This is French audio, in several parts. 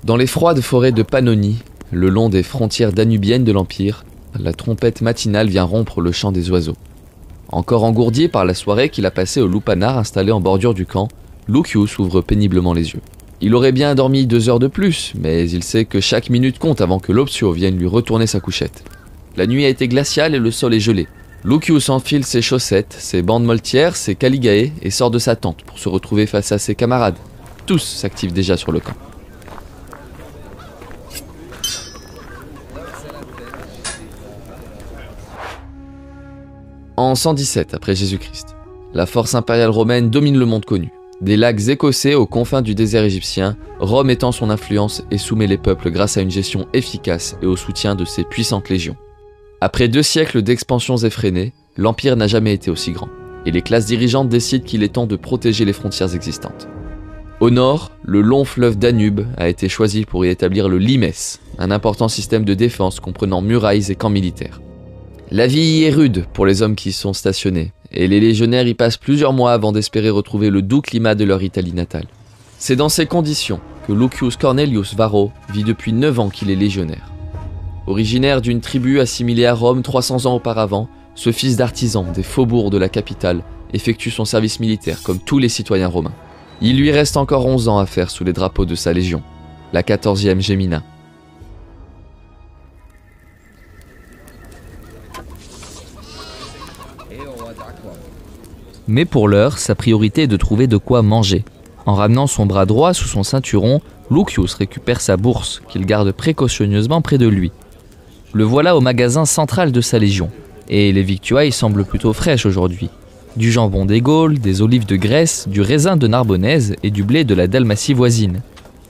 Dans les froides forêts de Pannonie, le long des frontières danubiennes de l'Empire, la trompette matinale vient rompre le chant des oiseaux. Encore engourdi par la soirée qu'il a passée au lupanar installé en bordure du camp, Lucius ouvre péniblement les yeux. Il aurait bien dormi 2 heures de plus, mais il sait que chaque minute compte avant que l'Optio vienne lui retourner sa couchette. La nuit a été glaciale et le sol est gelé. Lucius enfile ses chaussettes, ses bandes moltières, ses caligae et sort de sa tente pour se retrouver face à ses camarades. Tous s'activent déjà sur le camp. En 117 après Jésus-Christ, la force impériale romaine domine le monde connu. Des lacs écossais aux confins du désert égyptien, Rome étend son influence et soumet les peuples grâce à une gestion efficace et au soutien de ses puissantes légions. Après 2 siècles d'expansions effrénées, l'Empire n'a jamais été aussi grand, et les classes dirigeantes décident qu'il est temps de protéger les frontières existantes. Au nord, le long fleuve Danube a été choisi pour y établir le limes, un important système de défense comprenant murailles et camps militaires. La vie y est rude pour les hommes qui y sont stationnés, et les légionnaires y passent plusieurs mois avant d'espérer retrouver le doux climat de leur Italie natale. C'est dans ces conditions que Lucius Cornelius Varro vit depuis 9 ans qu'il est légionnaire. Originaire d'une tribu assimilée à Rome 300 ans auparavant, ce fils d'artisan des faubourgs de la capitale effectue son service militaire comme tous les citoyens romains. Il lui reste encore 11 ans à faire sous les drapeaux de sa légion, la 14e Gemina. Mais pour l'heure, sa priorité est de trouver de quoi manger. En ramenant son bras droit sous son ceinturon, Lucius récupère sa bourse, qu'il garde précautionneusement près de lui. Le voilà au magasin central de sa légion, et les victuailles semblent plutôt fraîches aujourd'hui. Du jambon des Gaules, des olives de Grèce, du raisin de Narbonnaise et du blé de la Dalmatie voisine.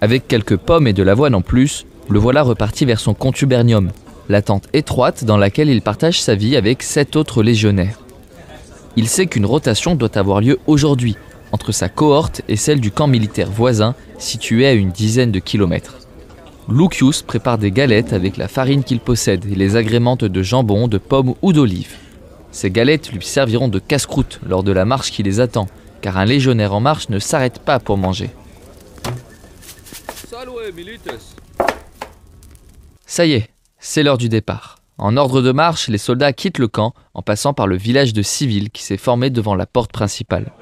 Avec quelques pommes et de l'avoine en plus, le voilà reparti vers son contubernium, la tente étroite dans laquelle il partage sa vie avec 7 autres légionnaires. Il sait qu'une rotation doit avoir lieu aujourd'hui, entre sa cohorte et celle du camp militaire voisin, situé à une dizaine de kilomètres. Lucius prépare des galettes avec la farine qu'il possède et les agrémente de jambon, de pommes ou d'olives. Ces galettes lui serviront de casse-croûte lors de la marche qui les attend, car un légionnaire en marche ne s'arrête pas pour manger. Ça y est, c'est l'heure du départ. En ordre de marche, les soldats quittent le camp en passant par le village de civils qui s'est formé devant la porte principale.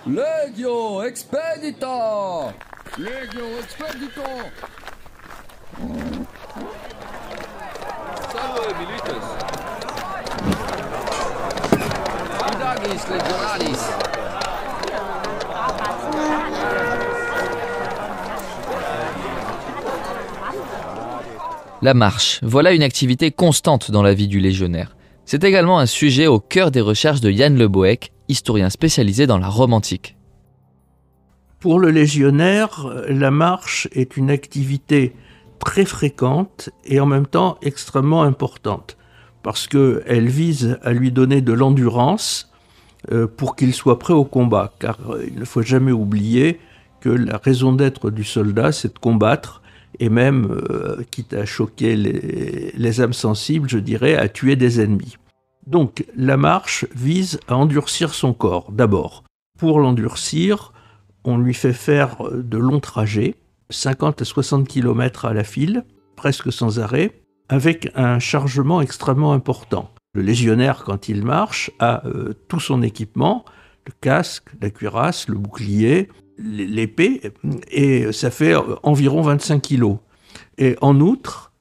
Legio expedita! Legio expedito! Salve milites! Indagis legionalis! La marche, voilà une activité constante dans la vie du légionnaire. C'est également un sujet au cœur des recherches de Jan Le Boec, historien spécialisé dans la Rome antique. Pour le légionnaire, la marche est une activité très fréquente et en même temps extrêmement importante, parce qu'elle vise à lui donner de l'endurance pour qu'il soit prêt au combat, car il ne faut jamais oublier que la raison d'être du soldat, c'est de combattre, et même, quitte à choquer les âmes sensibles, je dirais, à tuer des ennemis. Donc, la marche vise à endurcir son corps, d'abord. Pour l'endurcir, on lui fait faire de longs trajets, 50 à 60 km à la file, presque sans arrêt, avec un chargement extrêmement important. Le légionnaire, quand il marche, a tout son équipement, le casque, la cuirasse, le bouclier, l'épée, et ça fait environ 25 kilos. Et en outre,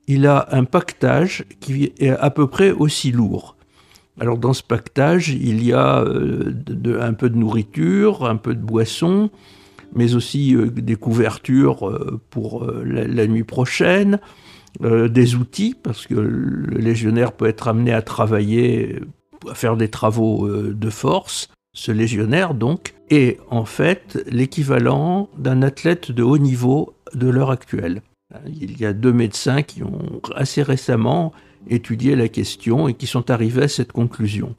il a un pactage qui est à peu près aussi lourd. Alors dans ce pactage, il y a un peu de nourriture, un peu de boisson, mais aussi des couvertures pour la nuit prochaine, des outils, parce que le légionnaire peut être amené à travailler, à faire des travaux de force. Ce légionnaire, donc, est en fait l'équivalent d'un athlète de haut niveau de l'heure actuelle. Il y a 2 médecins qui ont assez récemment étudié la question et qui sont arrivés à cette conclusion.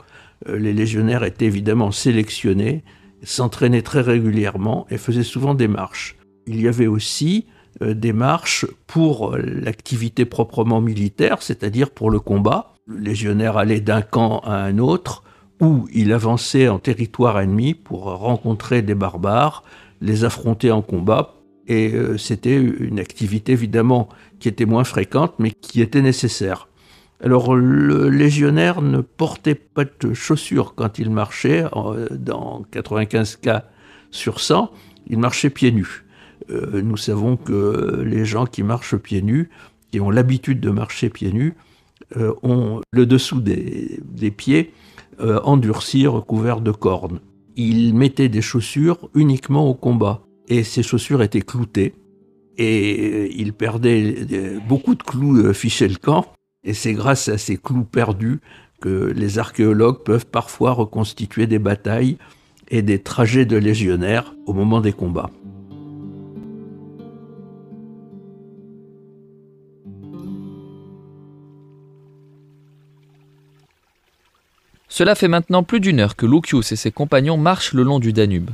Les légionnaires étaient évidemment sélectionnés, s'entraînaient très régulièrement et faisaient souvent des marches. Il y avait aussi des marches pour l'activité proprement militaire, c'est-à-dire pour le combat. Le légionnaire allait d'un camp à un autre, où il avançait en territoire ennemi pour rencontrer des barbares, les affronter en combat. Et c'était une activité évidemment qui était moins fréquente, mais qui était nécessaire. Alors le légionnaire ne portait pas de chaussures quand il marchait, dans 95 cas sur 100, il marchait pieds nus. Nous savons que les gens qui marchent pieds nus, qui ont l'habitude de marcher pieds nus, ont le dessous des pieds endurci, recouvert de cornes. Ils mettaient des chaussures uniquement au combat, et ces chaussures étaient cloutées, et ils perdaient beaucoup de clous, fichaient le camp, et c'est grâce à ces clous perdus que les archéologues peuvent parfois reconstituer des batailles et des trajets de légionnaires au moment des combats. Cela fait maintenant plus d'1 heure que Lucius et ses compagnons marchent le long du Danube.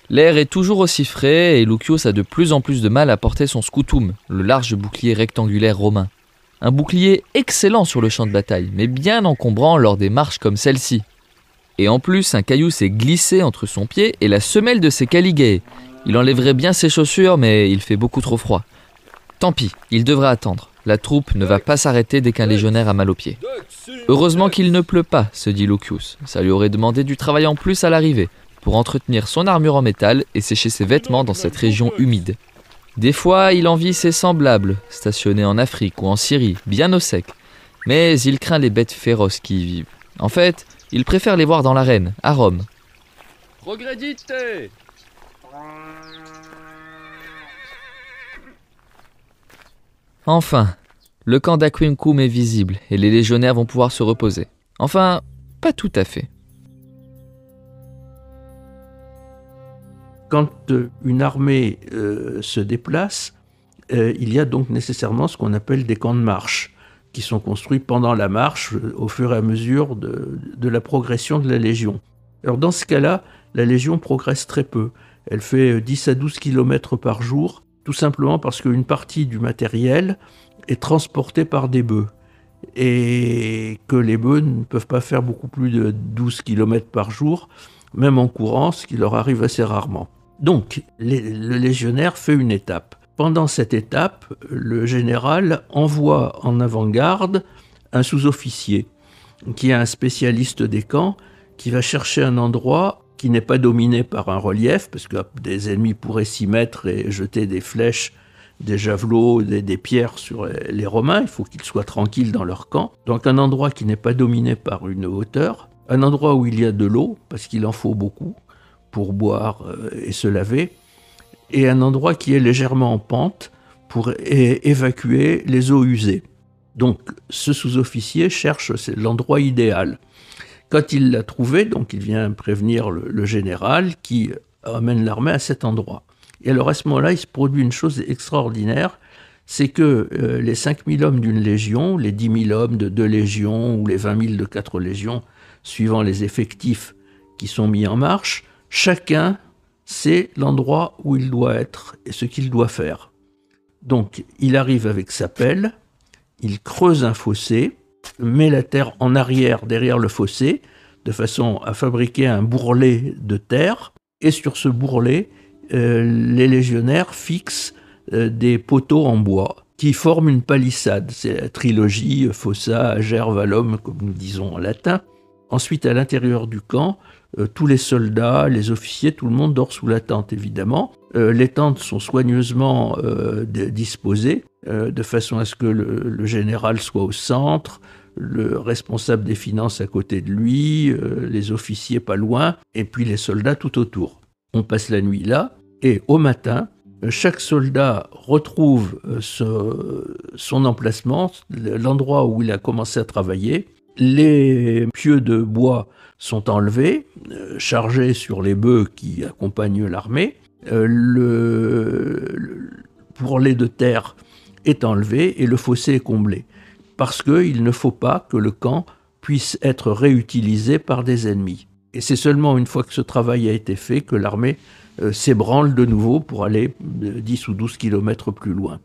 L'air est toujours aussi frais et Lucius a de plus en plus de mal à porter son scutum, le large bouclier rectangulaire romain. Un bouclier excellent sur le champ de bataille, mais bien encombrant lors des marches comme celle-ci. Et en plus, un caillou s'est glissé entre son pied et la semelle de ses caligae. Il enlèverait bien ses chaussures, mais il fait beaucoup trop froid. Tant pis, il devrait attendre. La troupe ne va pas s'arrêter dès qu'un légionnaire a mal aux pieds. Heureusement qu'il ne pleut pas, se dit Lucius. Ça lui aurait demandé du travail en plus à l'arrivée, pour entretenir son armure en métal et sécher ses vêtements dans cette région humide. Des fois, il envie ses semblables, stationnés en Afrique ou en Syrie, bien au sec. Mais il craint les bêtes féroces qui y vivent. En fait, il préfère les voir dans l'arène, à Rome. Progredite. Enfin, le camp d'Aquincum est visible et les légionnaires vont pouvoir se reposer. Enfin, pas tout à fait. Quand une armée se déplace, il y a donc nécessairement ce qu'on appelle des camps de marche, qui sont construits pendant la marche au fur et à mesure de la progression de la Légion. Alors dans ce cas-là, la Légion progresse très peu. Elle fait 10 à 12 km par jour, tout simplement parce qu'une partie du matériel est transportée par des bœufs, et que les bœufs ne peuvent pas faire beaucoup plus de 12 km par jour, même en courant, ce qui leur arrive assez rarement. Donc, le légionnaire fait une étape. Pendant cette étape, le général envoie en avant-garde un sous-officier, qui est un spécialiste des camps, qui va chercher un endroit qui n'est pas dominé par un relief, parce que des ennemis pourraient s'y mettre et jeter des flèches, des javelots, des pierres sur les Romains. Il faut qu'ils soient tranquilles dans leur camp. Donc un endroit qui n'est pas dominé par une hauteur, un endroit où il y a de l'eau, parce qu'il en faut beaucoup pour boire et se laver, et un endroit qui est légèrement en pente pour évacuer les eaux usées. Donc ce sous-officier cherche l'endroit idéal. Quand il l'a trouvé, donc il vient prévenir le général qui amène l'armée à cet endroit. Et alors à ce moment-là, il se produit une chose extraordinaire, c'est que les 5000 hommes d'une légion, les 10 000 hommes de 2 légions ou les 20 000 de 4 légions, suivant les effectifs qui sont mis en marche, chacun sait l'endroit où il doit être et ce qu'il doit faire. Donc il arrive avec sa pelle, il creuse un fossé, met la terre en arrière derrière le fossé, de façon à fabriquer un bourrelet de terre, et sur ce bourrelet, les légionnaires fixent des poteaux en bois qui forment une palissade. C'est la trilogie fossa, ager, valum, comme nous disons en latin. Ensuite, à l'intérieur du camp, tous les soldats, les officiers, tout le monde dort sous la tente, évidemment. Les tentes sont soigneusement disposées, de façon à ce que le général soit au centre, le responsable des finances à côté de lui, les officiers pas loin, et puis les soldats tout autour. On passe la nuit là, et au matin, chaque soldat retrouve son emplacement, l'endroit où il a commencé à travailler. Les pieux de bois sont enlevés, chargés sur les bœufs qui accompagnent l'armée. Le bourrelet de terre est enlevé et le fossé est comblé. Parce qu'il ne faut pas que le camp puisse être réutilisé par des ennemis. Et c'est seulement une fois que ce travail a été fait que l'armée s'ébranle de nouveau pour aller 10 ou 12 kilomètres plus loin.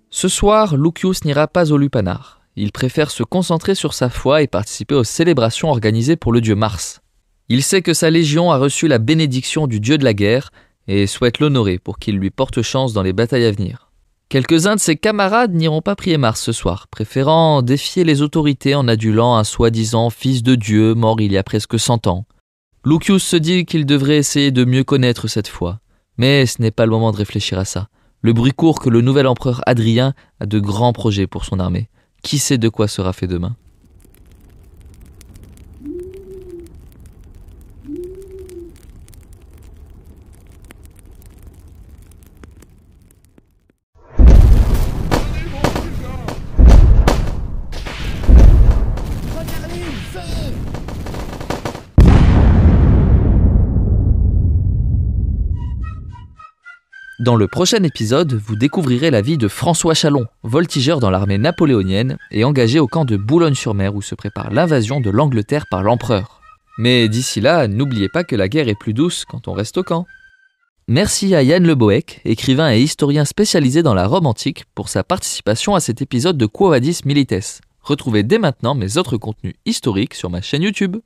Ce soir, Lucius n'ira pas au lupanar. il préfère se concentrer sur sa foi et participer aux célébrations organisées pour le dieu Mars. Il sait que sa légion a reçu la bénédiction du dieu de la guerre et souhaite l'honorer pour qu'il lui porte chance dans les batailles à venir. Quelques-uns de ses camarades n'iront pas prier Mars ce soir, préférant défier les autorités en adulant un soi-disant fils de Dieu mort il y a presque 100 ans. Lucius se dit qu'il devrait essayer de mieux connaître cette foi. Mais ce n'est pas le moment de réfléchir à ça. Le bruit court que le nouvel empereur Adrien a de grands projets pour son armée. Qui sait de quoi sera fait demain ? Dans le prochain épisode, vous découvrirez la vie de François Chalon, voltigeur dans l'armée napoléonienne et engagé au camp de Boulogne-sur-Mer où se prépare l'invasion de l'Angleterre par l'empereur. Mais d'ici là, n'oubliez pas que la guerre est plus douce quand on reste au camp. Merci à Yann Le Bohec, écrivain et historien spécialisé dans la Rome antique, pour sa participation à cet épisode de Quo Vadis Milites. Retrouvez dès maintenant mes autres contenus historiques sur ma chaîne YouTube.